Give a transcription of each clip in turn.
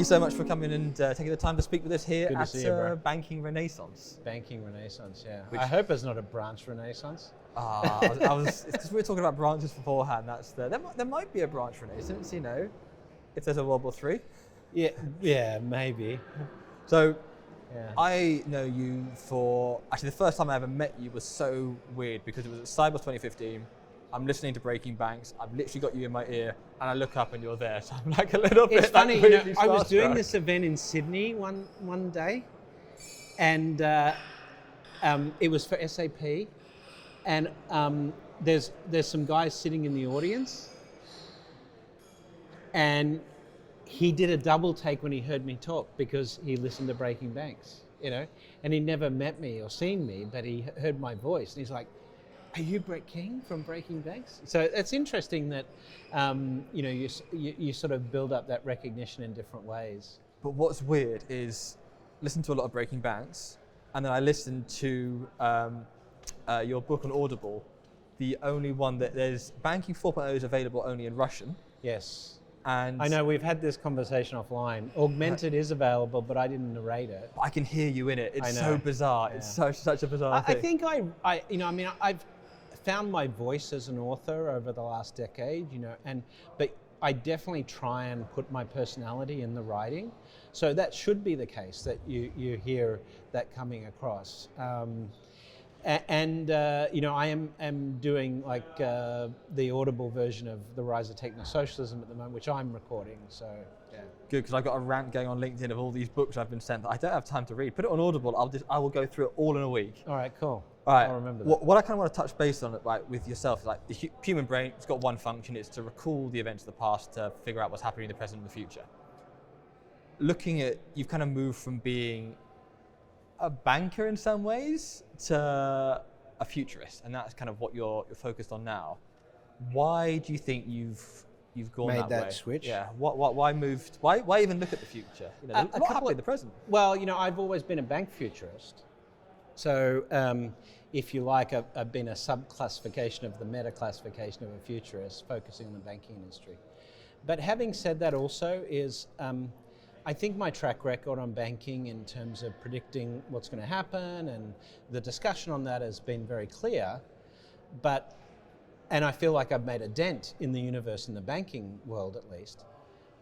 you so much for coming and taking the time to speak with us here Good to at see you, bro. Banking Renaissance. Banking Renaissance, yeah. I hope it's not a branch Renaissance. It's because we were talking about branches beforehand. There might be a branch Renaissance, you know, if there's a World War III. Yeah, maybe. So, Yeah. I know you for, actually the first time I ever met you was so weird because it was at SIBOS 2015. I'm listening to Breaking Banks. I've literally got you in my ear and I look up and you're there. So I'm like a little bit. It's funny, weirdly I was doing starstruck. this event in Sydney one day, and it was for SAP, and there's some guys sitting in the audience, and he did a double take when he heard me talk because he listened to Breaking Banks, you know, and he never met me or seen me, but he heard my voice, and he's like, "Are you Brett King from Breaking Banks?" So it's interesting that you sort of build up that recognition in different ways. But what's weird is listen to a lot of Breaking Banks, and then I listened to your book on Audible. The only one that there's Banking 4.0 is available only in Russian. Yes. And I know we've had this conversation offline. Augmented is available, but I didn't narrate it. I can hear you in it. It's I know. so bizarre. Yeah. It's such a bizarre thing. I think I've found my voice as an author over the last decade, but I definitely try and put my personality in the writing. So that should be the case, that you hear that coming across. I am doing like the Audible version of The Rise of Techno-Socialism at the moment, which I'm recording, so yeah. Good, because I've got a rant going on LinkedIn of all these books I've been sent that I don't have time to read. Put it on Audible, I will go through it all in a week. All right, cool. All right. I'll remember that. What I kind of want to touch base on with yourself is like the human brain, it's got one function, it's to recall the events of the past to figure out what's happening in the present and the future. Looking at, you've kind of moved from being a banker in some ways to a futurist, and that's kind of what you're focused on now. Why do you think you've gone Made that that way? switch? Yeah. Why moved? Why even look at the future? You know, not happy in the present. Well, I've always been a bank futurist. So, if you like, I've been a sub-classification of the meta-classification of a futurist, focusing on the banking industry. But having said that also is, I think my track record on banking in terms of predicting what's going to happen and the discussion on that has been very clear, and I feel like I've made a dent in the universe in the banking world at least.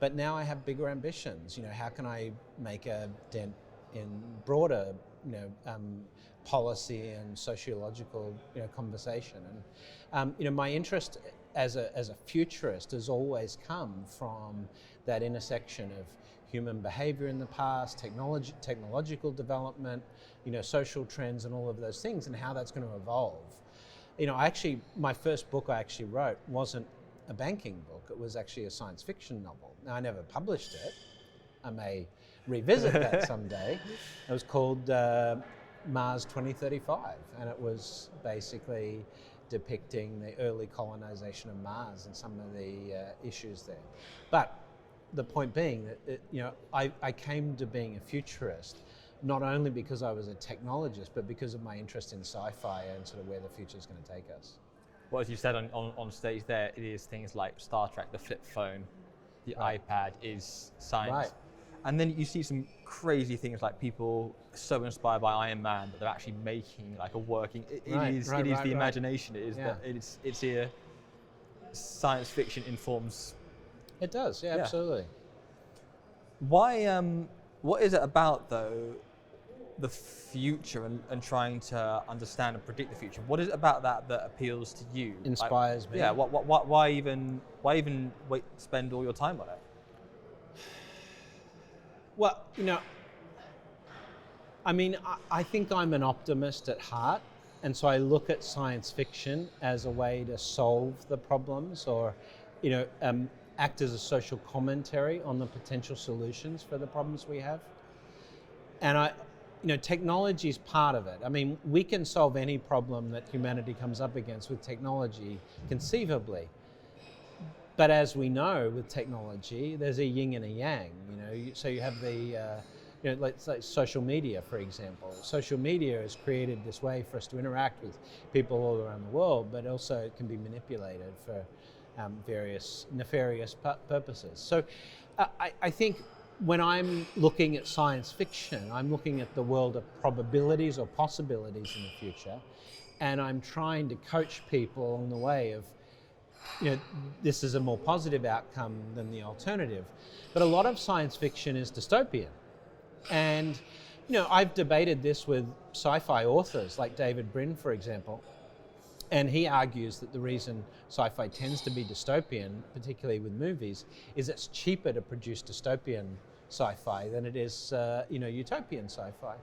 But now I have bigger ambitions. How can I make a dent in broader, policy and sociological, conversation? And my interest as a futurist has always come from that intersection of human behavior in the past, technological development, social trends and all of those things, and how that's going to evolve. My first book I actually wrote wasn't a banking book, it was actually a science fiction novel. Now, I never published it. I may revisit that someday. It was called Mars 2035, and it was basically depicting the early colonization of Mars and some of the issues there. But the point being that I came to being a futurist not only because I was a technologist, but because of my interest in sci-fi and sort of where the future is going to take us. Well, as you said on stage there, it is things like Star Trek, the flip phone, the iPad is science. Right. And then you see some crazy things like people so inspired by Iron Man that they're actually making like a working. It is the imagination. It is it's here. Science fiction informs. It does, yeah, absolutely. Why? What is it about though, the future and trying to understand and predict the future? What is it about that appeals to you? Inspires me. Yeah. Why even spend all your time on it? Well, I think I'm an optimist at heart, and so I look at science fiction as a way to solve the problems or, act as a social commentary on the potential solutions for the problems we have. And technology is part of it. I mean, we can solve any problem that humanity comes up against with technology, conceivably. But as we know with technology, there's a yin and a yang, So you have the, like social media, for example. Social media has created this way for us to interact with people all around the world, but also it can be manipulated for various nefarious purposes. So I think when I'm looking at science fiction, I'm looking at the world of probabilities or possibilities in the future, and I'm trying to coach people along the way of, this is a more positive outcome than the alternative. But a lot of science fiction is dystopian. And, I've debated this with sci-fi authors like David Brin, for example, and he argues that the reason sci-fi tends to be dystopian, particularly with movies, is it's cheaper to produce dystopian sci-fi than it is, utopian sci-fi.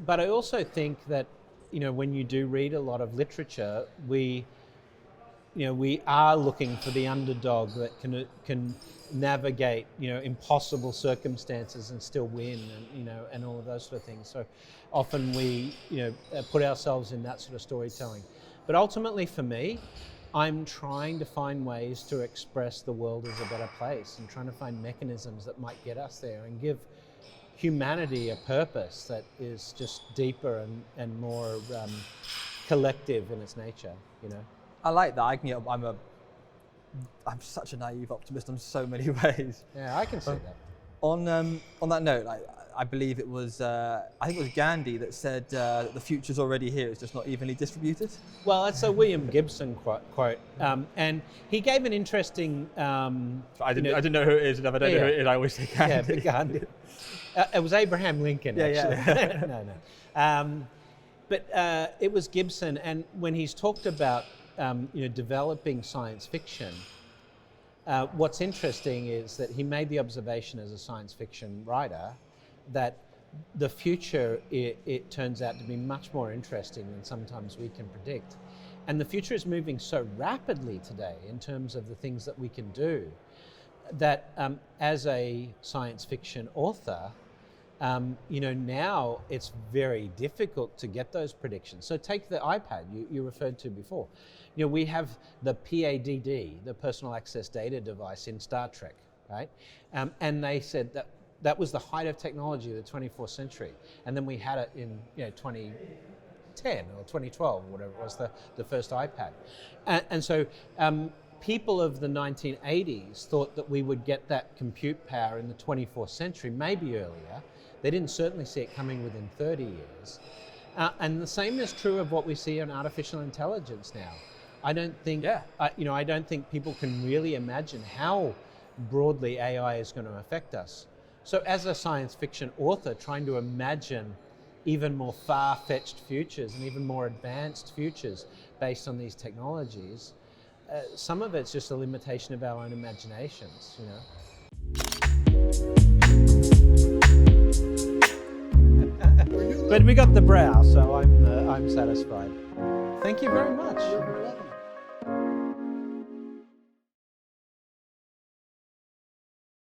But I also think that, when you do read a lot of literature, we are looking for the underdog that can navigate, impossible circumstances and still win, and all of those sort of things. So often we, put ourselves in that sort of storytelling. But ultimately, for me, I'm trying to find ways to express the world as a better place and trying to find mechanisms that might get us there and give humanity a purpose that is just deeper and more collective in its nature, I like that. I'm such a naive optimist in so many ways. Yeah, I can see that. On that note, I believe it was Gandhi that said the future's already here, it's just not evenly distributed. Well, that's a William Gibson quote, and he gave an interesting. I didn't know who it is, and if I don't know who it is, I always say Gandhi. Yeah, but Gandhi. It was Abraham Lincoln, actually. Yeah. No. But it was Gibson, and when he's talked about developing science fiction, what's interesting is that he made the observation as a science fiction writer that the future, it turns out to be much more interesting than sometimes we can predict. And the future is moving so rapidly today in terms of the things that we can do that as a science fiction author, now it's very difficult to get those predictions. So take the iPad you referred to before. We have the PADD, the personal access data device in Star Trek, right? And they said that was the height of technology of the 24th century. And then we had it in 2010 or 2012, or whatever it was, the first iPad. And so people of the 1980s thought that we would get that compute power in the 24th century, maybe earlier. They didn't certainly see it coming within 30 years. And the same is true of what we see in artificial intelligence now. I don't think, I don't think people can really imagine how broadly AI is going to affect us. So as a science fiction author, trying to imagine even more far-fetched futures and even more advanced futures based on these technologies, some of it's just a limitation of our own imaginations, But we got the brow, so I'm satisfied. Thank you very much. You're welcome.